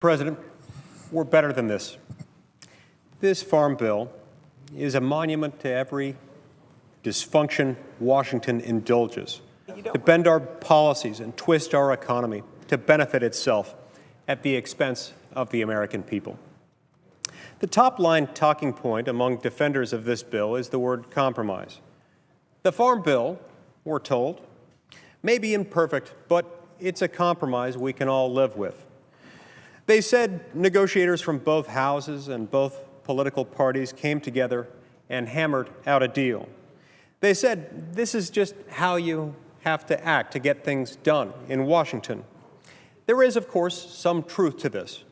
President, we're better than this. This farm bill is a monument to every dysfunction Washington indulges, to bend our policies and twist our economy to benefit itself at the expense of the American people. The top-line talking point among defenders of this bill is the word compromise. The farm bill, we're told, may be imperfect, but it's a compromise we can all live with. They said negotiators from both houses and both political parties came together and hammered out a deal. They said this is just how you have to act to get things done in Washington. There is, of course, some truth to this,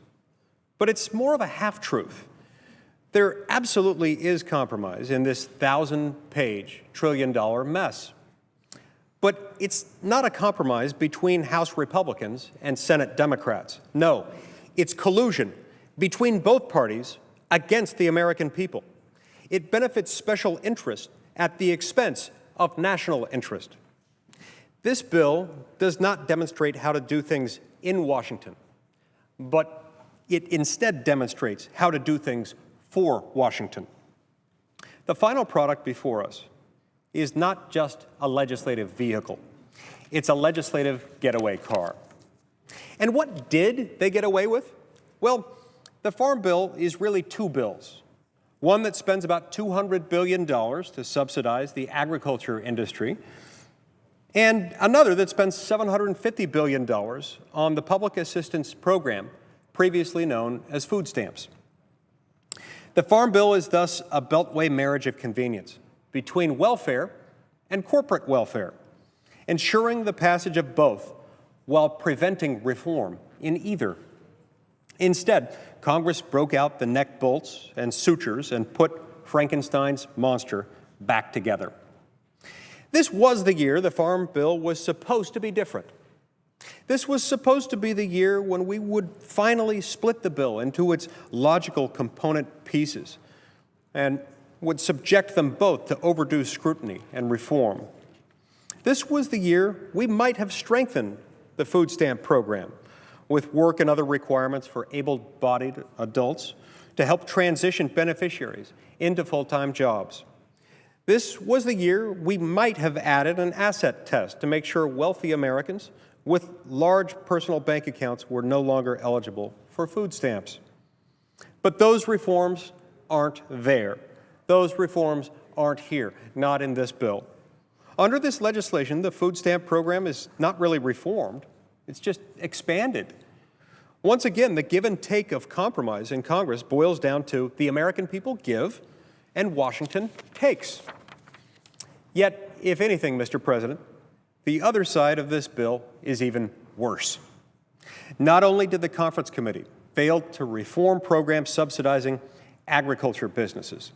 but it's more of a half-truth. There absolutely is compromise in this 1,000-page, trillion-dollar mess. But it's not a compromise between House Republicans and Senate Democrats. No, it's collusion between both parties against the American people. It benefits special interest at the expense of national interest. This bill does not demonstrate how to do things in Washington, but it instead demonstrates how to do things for Washington. The final product before us is not just a legislative vehicle. It's a legislative getaway car. And what did they get away with? Well, the Farm Bill is really two bills. One that spends about $200 billion to subsidize the agriculture industry, and another that spends $750 billion on the public assistance program, previously known as food stamps. The Farm Bill is thus a beltway marriage of convenience between welfare and corporate welfare, ensuring the passage of both while preventing reform in either. Instead, Congress broke out the neck bolts and sutures and put Frankenstein's monster back together. This was the year the Farm Bill was supposed to be different. This was supposed to be the year when we would finally split the bill into its logical component pieces and would subject them both to overdue scrutiny and reform. This was the year we might have strengthened the food stamp program with work and other requirements for able-bodied adults to help transition beneficiaries into full-time jobs. This was the year we might have added an asset test to make sure wealthy Americans with large personal bank accounts were no longer eligible for food stamps. But those reforms aren't there. Those reforms aren't here, not in this bill. Under this legislation, the food stamp program is not really reformed. It's just expanded. Once again, the give and take of compromise in Congress boils down to the American people give and Washington takes. Yet, if anything, Mr. President, the other side of this bill is even worse. Not only did the Conference Committee fail to reform programs subsidizing agriculture businesses,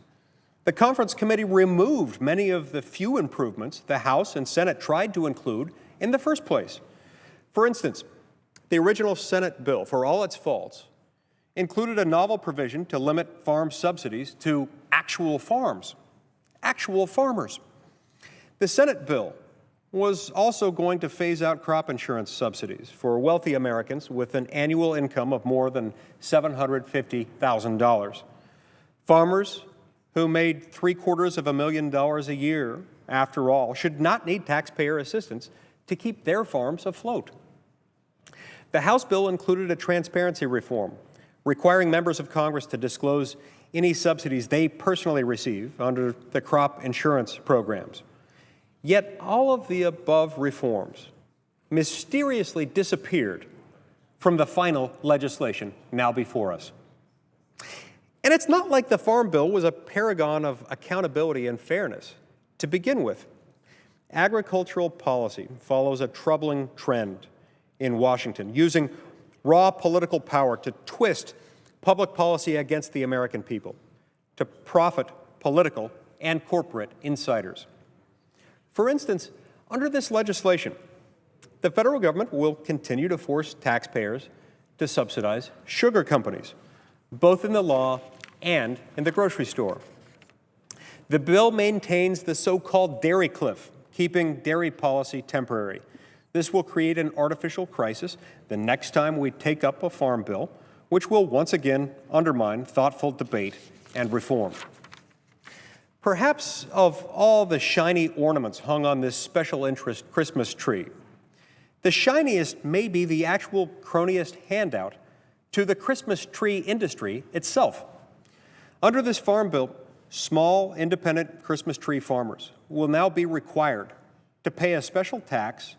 the Conference Committee removed many of the few improvements the House and Senate tried to include in the first place. For instance, the original Senate bill, for all its faults, included a novel provision to limit farm subsidies to actual farms, actual farmers. The Senate bill was also going to phase out crop insurance subsidies for wealthy Americans with an annual income of more than $750,000. Farmers who made $750,000 a year, after all, should not need taxpayer assistance to keep their farms afloat. The House bill included a transparency reform, requiring members of Congress to disclose any subsidies they personally receive under the crop insurance programs. Yet all of the above reforms mysteriously disappeared from the final legislation now before us. And it's not like the Farm Bill was a paragon of accountability and fairness to begin with. Agricultural policy follows a troubling trend in Washington, using raw political power to twist public policy against the American people, to profit political and corporate insiders. For instance, under this legislation, the federal government will continue to force taxpayers to subsidize sugar companies, both in the law and in the grocery store. The bill maintains the so-called dairy cliff, keeping dairy policy temporary. This will create an artificial crisis the next time we take up a farm bill which will once again undermine thoughtful debate and reform. Perhaps of all the shiny ornaments hung on this special interest Christmas tree, the shiniest may be the actual cronyist handout to the Christmas tree industry itself. Under this Farm Bill, small independent Christmas tree farmers will now be required to pay a special tax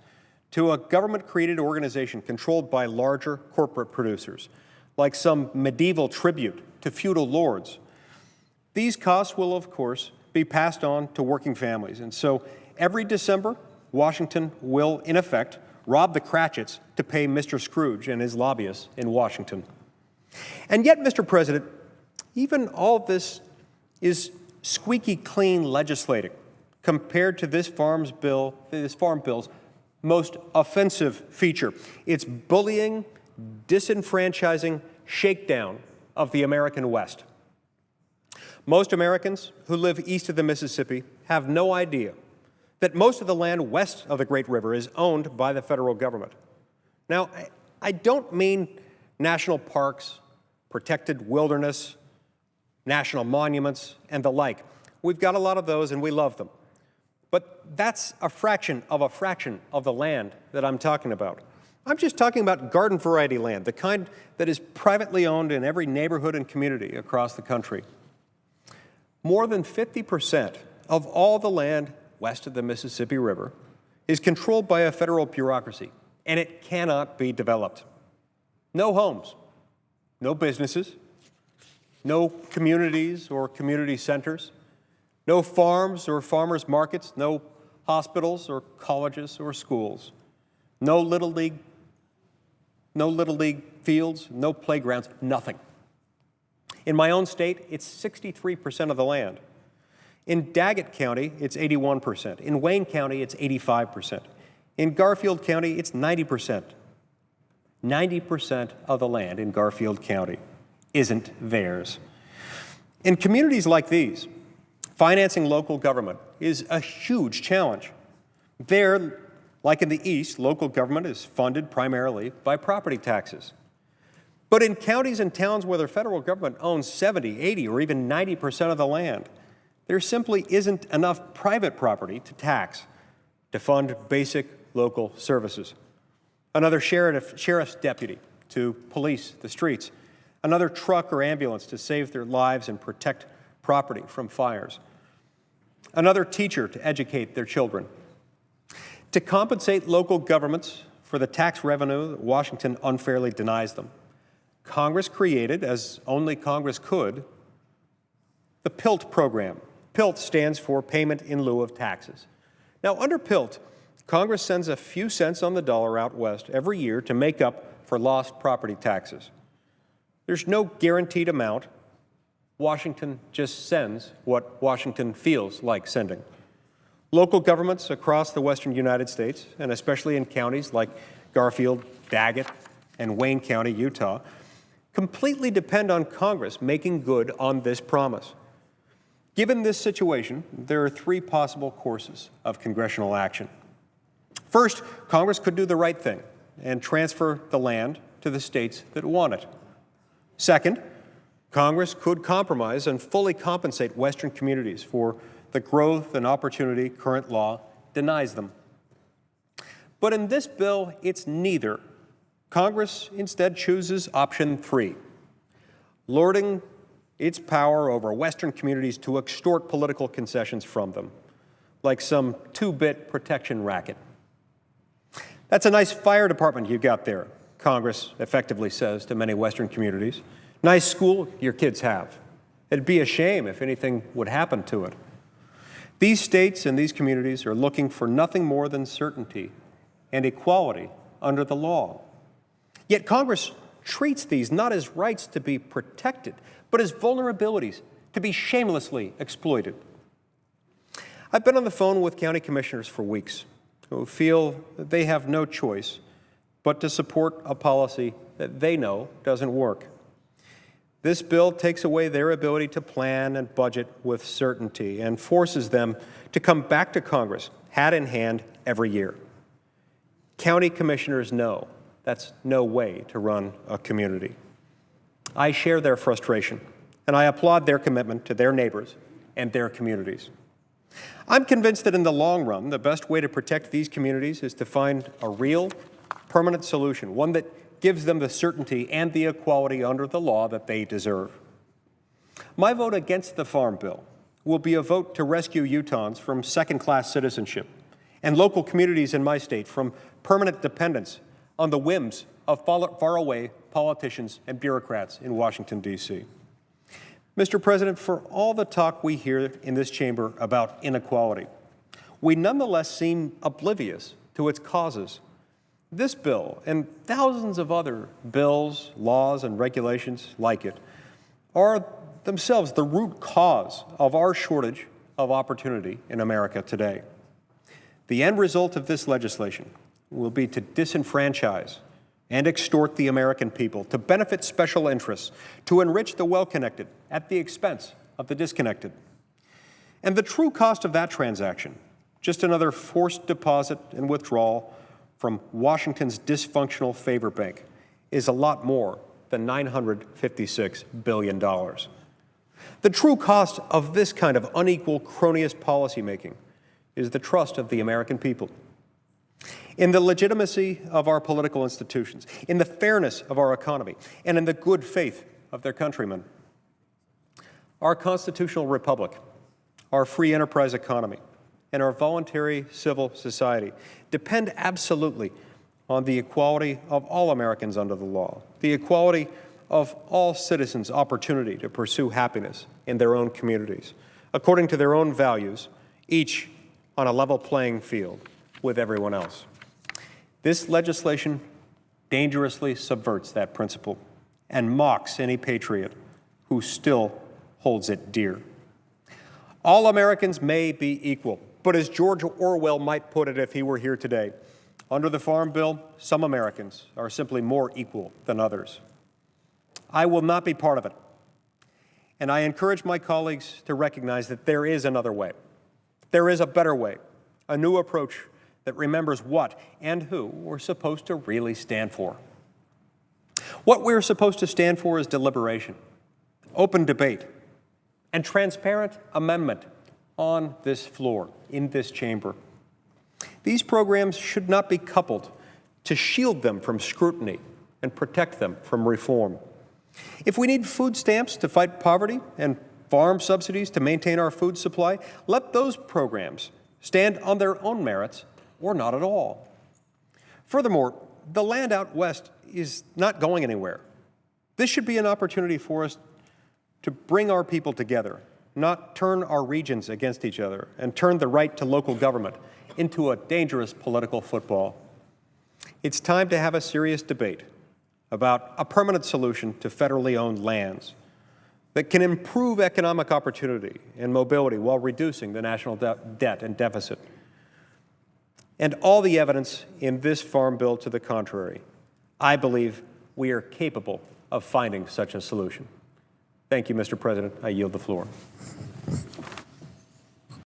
to a government-created organization controlled by larger corporate producers, like some medieval tribute to feudal lords. These costs will, of course, be passed on to working families. And so every December, Washington will, in effect, rob the Cratchits to pay Mr. Scrooge and his lobbyists in Washington. And yet, Mr. President, even all of this is squeaky clean legislating compared to this Farm Bill's most offensive feature, its bullying, disenfranchising shakedown of the American West. Most Americans who live east of the Mississippi have no idea that most of the land west of the Great River is owned by the federal government. Now, I don't mean national parks, protected wilderness, national monuments, and the like. We've got a lot of those and we love them. But that's a fraction of the land that I'm talking about. I'm just talking about garden variety land, the kind that is privately owned in every neighborhood and community across the country. More than 50% of all the land west of the Mississippi River is controlled by a federal bureaucracy, and it cannot be developed. No homes, no businesses, no communities or community centers, no farms or farmers markets, no hospitals or colleges or schools, no Little League fields, no playgrounds, nothing. In my own state, it's 63% of the land. In Daggett County, it's 81%. In Wayne County, it's 85%. In Garfield County, it's 90%. 90% of the land in Garfield County isn't theirs. In communities like these, financing local government is a huge challenge. There, like in the East, local government is funded primarily by property taxes. But in counties and towns where the federal government owns 70, 80, or even 90% of the land, there simply isn't enough private property to tax to fund basic local services. Another sheriff's deputy to police the streets, another truck or ambulance to save their lives and protect property from fires, another teacher to educate their children. To compensate local governments for the tax revenue that Washington unfairly denies them, Congress created, as only Congress could, the PILT program. PILT stands for Payment in Lieu of Taxes. Now, under PILT, Congress sends a few cents on the dollar out west every year to make up for lost property taxes. There's no guaranteed amount. Washington just sends what Washington feels like sending. Local governments across the western United States, and especially in counties like Garfield, Daggett, and Wayne County, Utah, completely depend on Congress making good on this promise. Given this situation, there are three possible courses of congressional action. First, Congress could do the right thing and transfer the land to the states that want it. Second, Congress could compromise and fully compensate Western communities for the growth and opportunity current law denies them. But in this bill, it's neither. Congress instead chooses option 3, lording its power over Western communities to extort political concessions from them, like some 2-bit protection racket. That's a nice fire department you got there, Congress effectively says to many Western communities. Nice school your kids have. It'd be a shame if anything would happen to it. These states and these communities are looking for nothing more than certainty and equality under the law. Yet Congress treats these not as rights to be protected, but as vulnerabilities to be shamelessly exploited. I've been on the phone with county commissioners for weeks who feel that they have no choice but to support a policy that they know doesn't work. This bill takes away their ability to plan and budget with certainty and forces them to come back to Congress, hat in hand, every year. County commissioners know that's no way to run a community. I share their frustration, and I applaud their commitment to their neighbors and their communities. I'm convinced that in the long run, the best way to protect these communities is to find a real, permanent solution, one that gives them the certainty and the equality under the law that they deserve. My vote against the Farm Bill will be a vote to rescue Utahns from second-class citizenship and local communities in my state from permanent dependence on the whims of faraway politicians and bureaucrats in Washington, D.C. Mr. President, for all the talk we hear in this chamber about inequality, we nonetheless seem oblivious to its causes. This bill and thousands of other bills, laws, and regulations like it are themselves the root cause of our shortage of opportunity in America today. The end result of this legislation will be to disenfranchise and extort the American people, to benefit special interests, to enrich the well-connected at the expense of the disconnected. And the true cost of that transaction, just another forced deposit and withdrawal from Washington's dysfunctional favor bank, is a lot more than $956 billion. The true cost of this kind of unequal cronyist policymaking is the trust of the American people in the legitimacy of our political institutions, in the fairness of our economy, and in the good faith of their countrymen. Our constitutional republic, our free enterprise economy, and our voluntary civil society depend absolutely on the equality of all Americans under the law, the equality of all citizens' opportunity to pursue happiness in their own communities, according to their own values, each on a level playing field with everyone else. This legislation dangerously subverts that principle and mocks any patriot who still holds it dear. All Americans may be equal, but as George Orwell might put it if he were here today, under the Farm Bill, some Americans are simply more equal than others. I will not be part of it, and I encourage my colleagues to recognize that there is another way. There is a better way, a new approach that remembers what and who we're supposed to really stand for. What we're supposed to stand for is deliberation, open debate, and transparent amendment on this floor, in this chamber. These programs should not be coupled to shield them from scrutiny and protect them from reform. If we need food stamps to fight poverty and farm subsidies to maintain our food supply, let those programs stand on their own merits or not at all. Furthermore, the land out west is not going anywhere. This should be an opportunity for us to bring our people together, not turn our regions against each other and turn the right to local government into a dangerous political football. It's time to have a serious debate about a permanent solution to federally owned lands that can improve economic opportunity and mobility while reducing the national debt and deficit. And all the evidence in this Farm Bill to the contrary, I believe we are capable of finding such a solution. Thank you, Mr. President. I yield the floor.